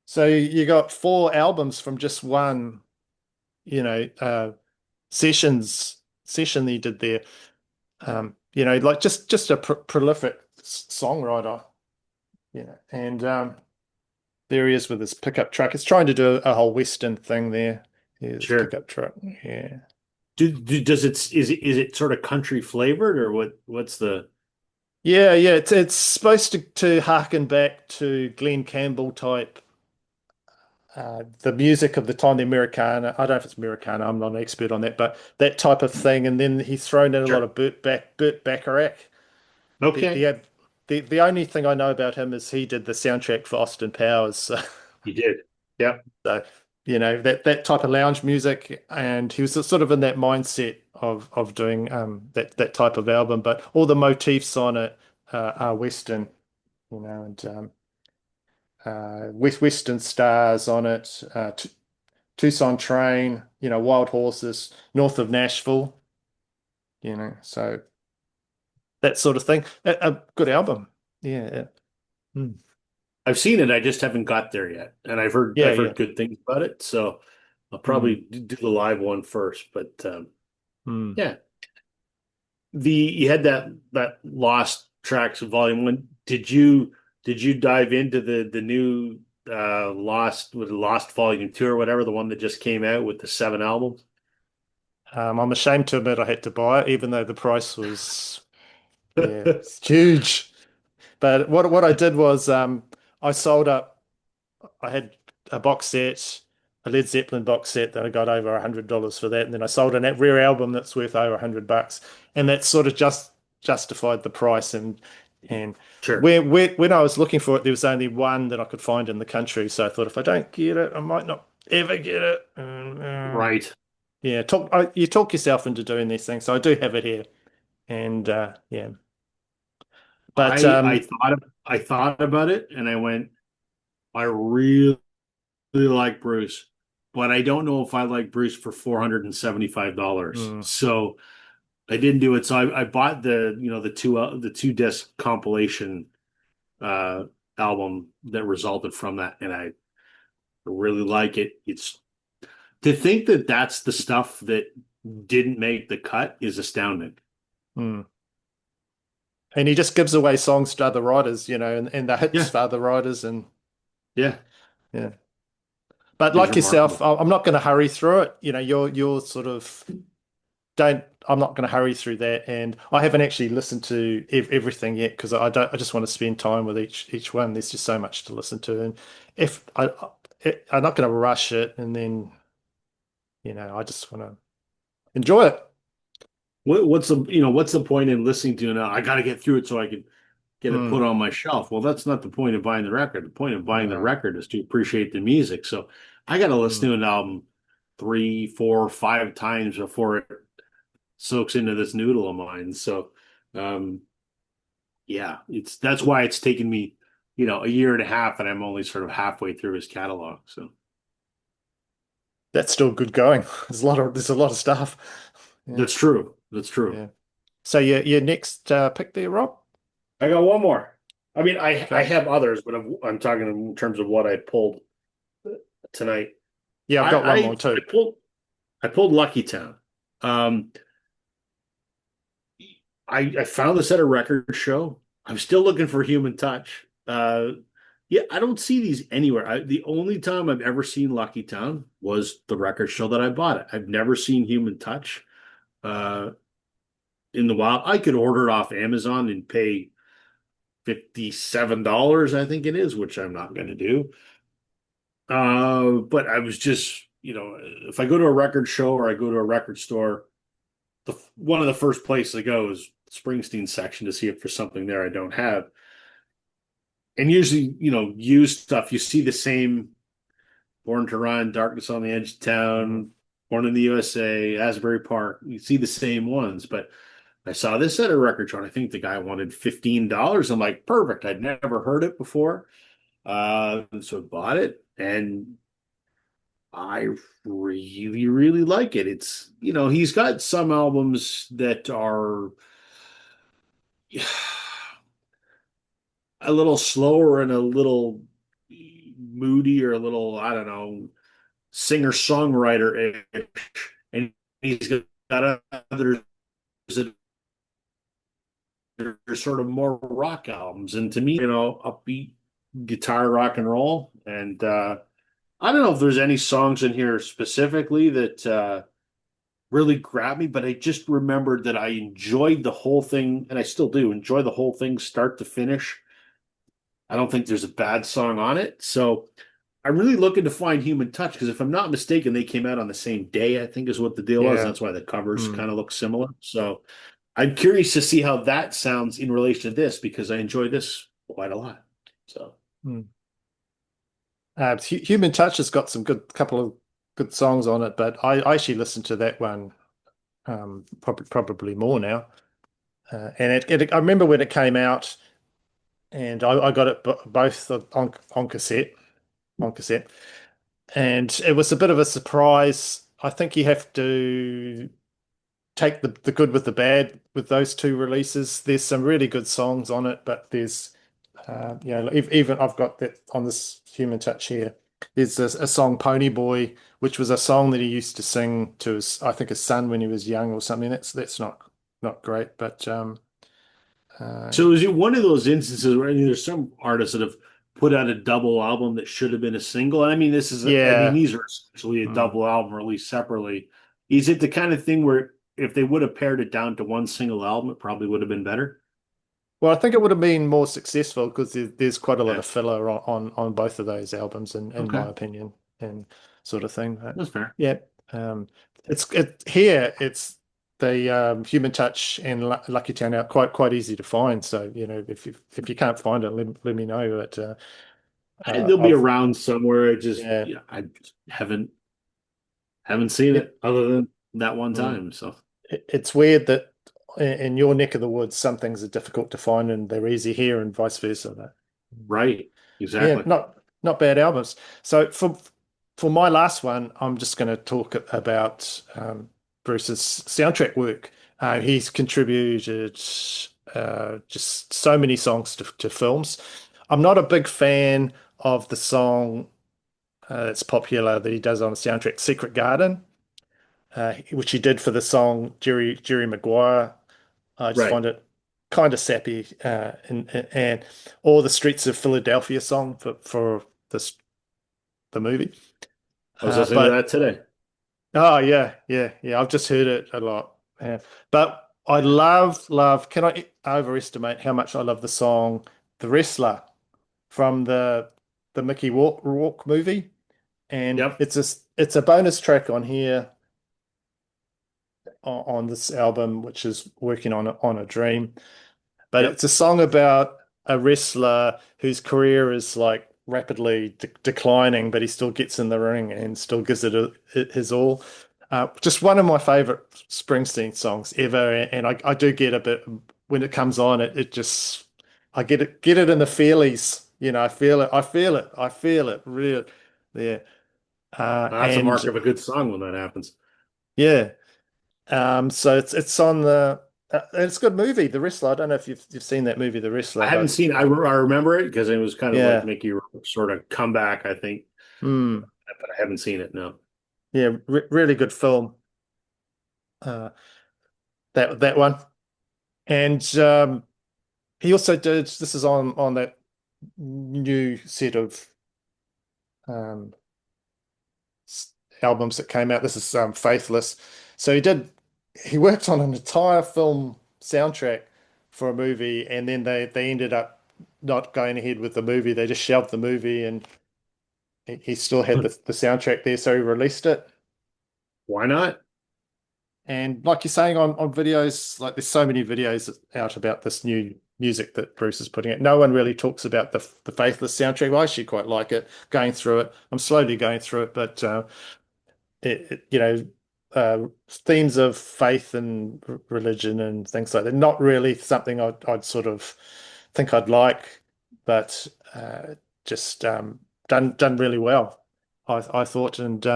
Speaker 1: So you got four albums from just one, you know, uh, session that he did there. Like just a prolific songwriter, and there he is with his pickup truck. It's trying to do a whole Western thing there. Yeah, this
Speaker 2: Sure.
Speaker 1: pickup truck. Yeah.
Speaker 2: Does is it sort of country flavored or what's the
Speaker 1: Yeah. It's supposed to harken back to Glenn Campbell type the music of the time, the Americana. I don't know if it's Americana. I'm not an expert on that, but that type of thing. And then he's thrown in a lot
Speaker 2: Sure.
Speaker 1: of Burt Bacharach. The
Speaker 2: Okay.
Speaker 1: the the only thing I know about him is he did the soundtrack for Austin Powers. So,
Speaker 2: You did. Yep.
Speaker 1: so that type of lounge music, and he was sort of in that mindset of doing that type of album. But all the motifs on it are Western, and Western Stars on it. Tucson Train, Wild Horses, north of Nashville, so that sort of thing. A good album. Yeah. Hmm.
Speaker 2: I've seen it. I just haven't got there yet, and
Speaker 1: Yeah,
Speaker 2: I've
Speaker 1: yeah.
Speaker 2: heard good things about it. So I'll
Speaker 1: Hmm.
Speaker 2: probably do the live one first. But
Speaker 1: Hmm.
Speaker 2: yeah, the you had that Lost Tracks Volume One. Did you dive into the new Lost Volume Two or whatever, the one that just came out with the seven albums?
Speaker 1: I'm ashamed to admit I had to buy it, even though the price was, yeah, it's huge. But what I did was I sold up. I had a box set, a Led Zeppelin box set that I got over $100 for that, and then I sold a rare album that's worth over $100, and that's sort of just justified the price. And
Speaker 2: Sure.
Speaker 1: when I was looking for it, there was only one that I could find in the country. So I thought if I don't get it, I might not ever get it.
Speaker 2: Right.
Speaker 1: Yeah, you talk yourself into doing these things. So I do have it here, and yeah, but
Speaker 2: I thought about it and I went, I really like Bruce, but I don't know if I like Bruce for $475.
Speaker 1: mm,
Speaker 2: So I didn't do it. So I bought the two disc compilation uh album that resulted from that, and I really like it. It's to think that that's the stuff that didn't make the cut is astounding.
Speaker 1: mm. And he just gives away songs to other writers, and the hits
Speaker 2: Yeah,
Speaker 1: for other writers, and
Speaker 2: yeah,
Speaker 1: yeah. But
Speaker 2: it was
Speaker 1: like yourself,
Speaker 2: remarkable.
Speaker 1: I'm not going to hurry through it. You're sort of don't. I'm not going to hurry through that, and I haven't actually listened to everything yet because I don't. I just want to spend time with each one. There's just so much to listen to, and if I'm not going to rush it, and then I just want to enjoy it.
Speaker 2: What's the point in listening to it now? I got to get through it so I can get it
Speaker 1: Mm,
Speaker 2: put on my shelf. Well, that's not the point of buying the record. The point of buying the
Speaker 1: no.
Speaker 2: record is to appreciate the music. So I got to listen
Speaker 1: Mm.
Speaker 2: to an album three, four, five times before it soaks into this noodle of mine. So, um, yeah, that's why it's taken me, a year and a half, and I'm only sort of halfway through his catalog. So
Speaker 1: That's still good going. There's a lot of stuff. Yeah,
Speaker 2: that's true. That's true.
Speaker 1: yeah. So your next pick there, Rob?
Speaker 2: I got one more. I mean, I
Speaker 1: Okay.
Speaker 2: have others, but I'm talking in terms of what I pulled tonight.
Speaker 1: Yeah, I've
Speaker 2: I
Speaker 1: got one
Speaker 2: I,
Speaker 1: more too.
Speaker 2: I pulled Lucky Town. Um, I found this at a record show. I'm still looking for Human Touch. Yeah, I don't see these anywhere. The only time I've ever seen Lucky Town was the record show that I bought it. I've never seen Human Touch uh, in the wild. I could order it off Amazon and pay $57, I think it is, which I'm not going to do. But I was just, if I go to a record show or I go to a record store, one of the first places I go is Springsteen section to see if there's something there I don't have. And usually, used stuff, you see the same Born to Run, Darkness on the Edge of
Speaker 1: Mm.
Speaker 2: Town, Born in the USA, Asbury Park. You see the same ones, but I saw this at a record show, and I think the guy wanted $15. I'm like, perfect. I'd never heard it before. So I bought it, and I really, really like it. It's, he's got some albums that are a little slower and a little moody or a little, I don't know, singer-songwriter, and he's got others that are sort of more rock albums. And to me, upbeat guitar rock and roll. And I don't know if there's any songs in here specifically that really grabbed me, but I just remembered that I enjoyed the whole thing, and I still do enjoy the whole thing start to finish. I don't think there's a bad song on it. So I'm really looking to find Human Touch because if I'm not mistaken, they came out on the same day, I think is what the deal was.
Speaker 1: Yeah.
Speaker 2: That's why the covers
Speaker 1: Mm.
Speaker 2: kind of look similar. So I'm curious to see how that sounds in relation to this because I enjoy this quite a lot. So
Speaker 1: Mm. Human Touch has got some couple of good songs on it, but I actually listened to that one probably more now. And I remember when it came out, and I got it both on cassette, and it was a bit of a surprise. I think you have to take the good with the bad with those two releases. There's some really good songs on it, but there's even I've got that on this Human Touch here. There's a song Pony Boy, which was a song that he used to sing to I think his son when he was young or something. That's not great, but uh,
Speaker 2: So is it one of those instances where there's some artists that have put out a double album that should have been a single? And I mean,
Speaker 1: yeah.
Speaker 2: these are essentially a
Speaker 1: Hmm.
Speaker 2: double album released separately. Is it the kind of thing where if they would have pared it down to one single album, it probably would have been better?
Speaker 1: Well, I think it would have been more successful because there's quite a lot
Speaker 2: Yeah.
Speaker 1: of filler on both of those albums, in
Speaker 2: Okay.
Speaker 1: my opinion, and sort of thing. But
Speaker 2: That's fair.
Speaker 1: yeah, um, it's it here. It's the Human Touch and Lucky Town are quite easy to find. So if you can't find it, let me know. But
Speaker 2: They'll be
Speaker 1: I've
Speaker 2: around somewhere.
Speaker 1: yeah.
Speaker 2: I haven't seen
Speaker 1: It,
Speaker 2: it other than that one
Speaker 1: mm.
Speaker 2: time. So
Speaker 1: It's weird that in your neck of the woods, some things are difficult to find and they're easy here, and vice versa. But
Speaker 2: right,
Speaker 1: yeah,
Speaker 2: exactly.
Speaker 1: not bad albums. So for my last one, I'm just going to talk about Bruce's soundtrack work. He's contributed just so many songs to films. I'm not a big fan of the song that's popular that he does on the soundtrack, "Secret Garden," which he did for the song Jerry Maguire. I just
Speaker 2: Right.
Speaker 1: find it kind of sappy, and or the Streets of Philadelphia song for this the movie.
Speaker 2: I was listening to that
Speaker 1: But
Speaker 2: today.
Speaker 1: oh yeah, I've just heard it a lot. But I love. Can I overestimate how much I love the song "The Wrestler" from the Mickey Rourke movie? And
Speaker 2: Yep.
Speaker 1: it's a bonus track on here on this album, which is working on a dream. But
Speaker 2: Yep.
Speaker 1: it's a song about a wrestler whose career is like rapidly declining, but he still gets in the ring and still gives it his all. Just one of my favorite Springsteen songs ever, and I do get a bit when it comes on. It just I get it in the feelies. I feel it. I feel it. I feel it. Real, yeah.
Speaker 2: That's a
Speaker 1: And
Speaker 2: mark of a good song when that happens.
Speaker 1: yeah. So it's on the it's a good movie, The Wrestler. I don't know if you've seen that movie, The
Speaker 2: I
Speaker 1: Wrestler,
Speaker 2: haven't
Speaker 1: but
Speaker 2: seen. I remember it because it was kind of like
Speaker 1: yeah,
Speaker 2: Mickey Rourke's sort of comeback. I think,
Speaker 1: mm,
Speaker 2: but I haven't seen it. No.
Speaker 1: yeah, really good film. Uh, that one, and he also did. This is on that new set of um, albums that came out. This is Faithless. So he worked on an entire film soundtrack for a movie, and then they ended up not going ahead with the movie. They just shelved the movie, and he still had the soundtrack there, so he released it.
Speaker 2: Why not?
Speaker 1: And like you're saying on videos, like there's so many videos out about this new music that Bruce is putting out. No one really talks about the Faithless soundtrack. I actually quite like it. Going through it, I'm slowly going through it, but themes of faith and religion and things like that. Not really something I'd sort of think I'd like, but just done really well. I thought, and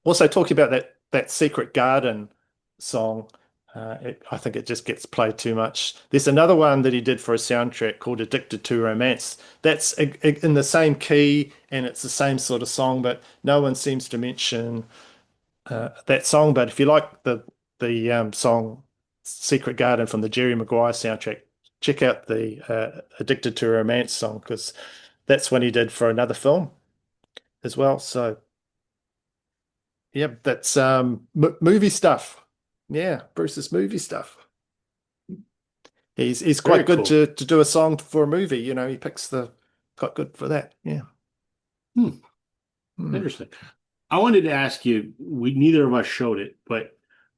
Speaker 1: also talking about that Secret Garden song. I think it just gets played too much. There's another one that he did for a soundtrack called "Addicted to Romance." That's in the same key and it's the same sort of song, but no one seems to mention that song. But if you like the song "Secret Garden" from the Jerry Maguire soundtrack, check out the "Addicted to Romance" song because that's one he did for another film as well. So yeah, that's m movie stuff. Yeah, Bruce's movie stuff. He's quite
Speaker 2: Very
Speaker 1: good
Speaker 2: cool.
Speaker 1: to do a song for a movie. He picks the quite good for that. Yeah.
Speaker 2: Hmm,
Speaker 1: Hmm.
Speaker 2: interesting. I wanted to ask you. We neither of us showed it, but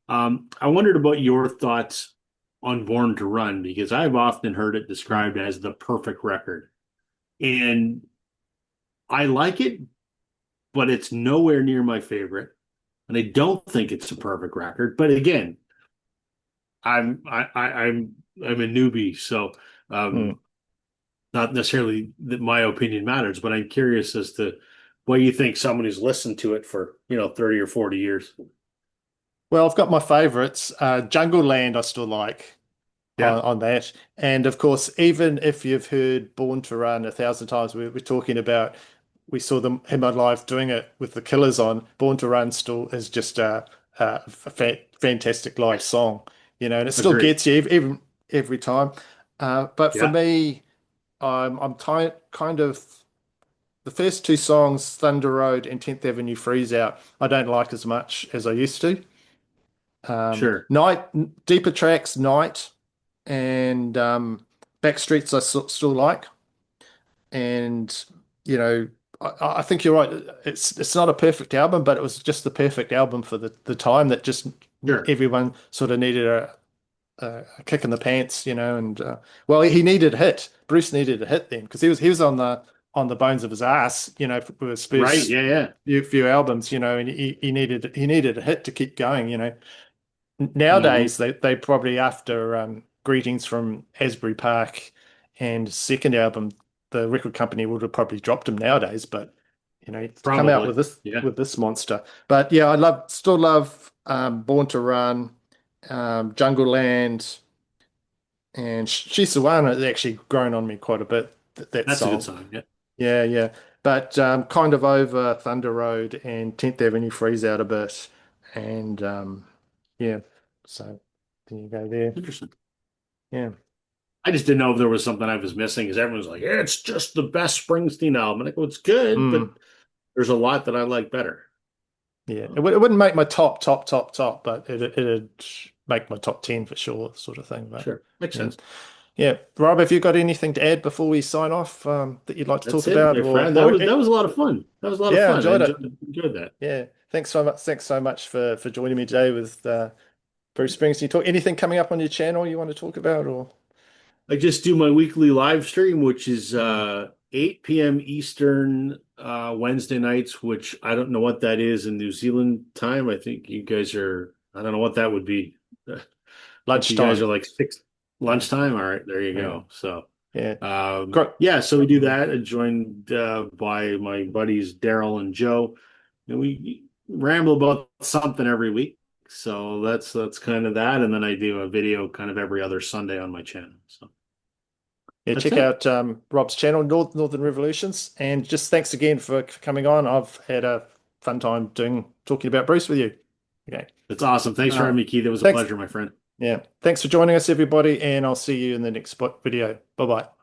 Speaker 2: I wondered about your thoughts on Born to Run because I've often heard it described as the perfect record, and I like it, but it's nowhere near my favorite. And I don't think it's a perfect record. But again, I'm a newbie, so
Speaker 1: Hmm.
Speaker 2: um, not necessarily that my opinion matters. But I'm curious as to what you think someone who's listened to it for 30 or 40 years.
Speaker 1: Well, I've got my favorites. Jungle Land, I still like
Speaker 2: Yeah,
Speaker 1: on that. And of course, even if you've heard Born to Run a thousand times, we're talking about we saw him on live doing it with the Killers on. Born to Run still is just a fantastic live song, and it still
Speaker 2: agree.
Speaker 1: gets you even every time. But for
Speaker 2: Yeah,
Speaker 1: me, I'm kind of the first two songs, Thunder Road and 10th Avenue Freeze Out, I don't like as much as I used to.
Speaker 2: sure.
Speaker 1: Night, deeper tracks, Night and Backstreets, still like. And, you know, I think you're right. It's not a perfect album, but it was just the perfect album for the time that just
Speaker 2: Sure.
Speaker 1: everyone sort of needed a kick in the pants, and well, he needed a hit. Bruce needed a hit then because he was on the bones of his ass, for his
Speaker 2: Right.
Speaker 1: first
Speaker 2: Yeah. Yeah.
Speaker 1: few albums, and he needed a hit to keep going.
Speaker 2: Hmm.
Speaker 1: Nowadays, they probably after Greetings from Asbury Park and second album, the record company would have probably dropped him nowadays. But to come out
Speaker 2: Probably.
Speaker 1: with this
Speaker 2: Yeah.
Speaker 1: with this monster. But yeah, still love Born to Run, Jungle Land, and Shishawana has actually grown on me quite a bit. That
Speaker 2: That's a good
Speaker 1: song,
Speaker 2: song. Yeah.
Speaker 1: yeah, yeah. But kind of over Thunder Road and 10th Avenue Freeze Out a bit, and yeah. So there you go there.
Speaker 2: Interesting.
Speaker 1: Yeah.
Speaker 2: I just didn't know if there was something I was missing because everyone's like, yeah, it's just the best Springsteen album. And I go, it's good, but
Speaker 1: Mm.
Speaker 2: there's a lot that I like better.
Speaker 1: Yeah.
Speaker 2: Oh,
Speaker 1: It wouldn't make my top, but it'd make my top 10 for sure, sort of thing. But
Speaker 2: sure. Makes
Speaker 1: yeah.
Speaker 2: sense.
Speaker 1: Yeah. Rob, have you got anything to add before we sign off that you'd like to
Speaker 2: That's
Speaker 1: talk
Speaker 2: it,
Speaker 1: about?
Speaker 2: my
Speaker 1: Or,
Speaker 2: friend. That
Speaker 1: or
Speaker 2: was that was a lot of fun. That was a lot of
Speaker 1: yeah, I
Speaker 2: fun. I
Speaker 1: enjoyed it.
Speaker 2: enjoyed that.
Speaker 1: Yeah. Thanks so much. Thanks so much for joining me today with Bruce Springsteen. Talk anything coming up on your channel you want to talk about or
Speaker 2: I just do my weekly live stream, which is
Speaker 1: mm.
Speaker 2: 8 p.m. Eastern Wednesday nights, which I don't know what that is in New Zealand time. I think you guys are, I don't know what that would be. I think you guys
Speaker 1: Lunchtime?
Speaker 2: are like six
Speaker 1: Yeah.
Speaker 2: lunchtime. All right, there you
Speaker 1: Yeah.
Speaker 2: go. So,
Speaker 1: Yeah. Great.
Speaker 2: yeah, so we do
Speaker 1: Mm.
Speaker 2: that, and joined by my buddies Daryl and Joe, and we ramble about something every week. So that's kind of that, and then I do a video kind of every other Sunday on my channel. So
Speaker 1: Yeah,
Speaker 2: that's
Speaker 1: check
Speaker 2: it.
Speaker 1: out Rob's channel, Northern Revolutions, and just thanks again for coming on. I've had a fun time talking about Bruce with you. Okay.
Speaker 2: That's awesome. Thanks for
Speaker 1: Uh,
Speaker 2: having me, Keith. It was a
Speaker 1: thanks.
Speaker 2: pleasure, my friend.
Speaker 1: Yeah. Thanks for joining us, everybody, and I'll see you in the next video. Bye bye.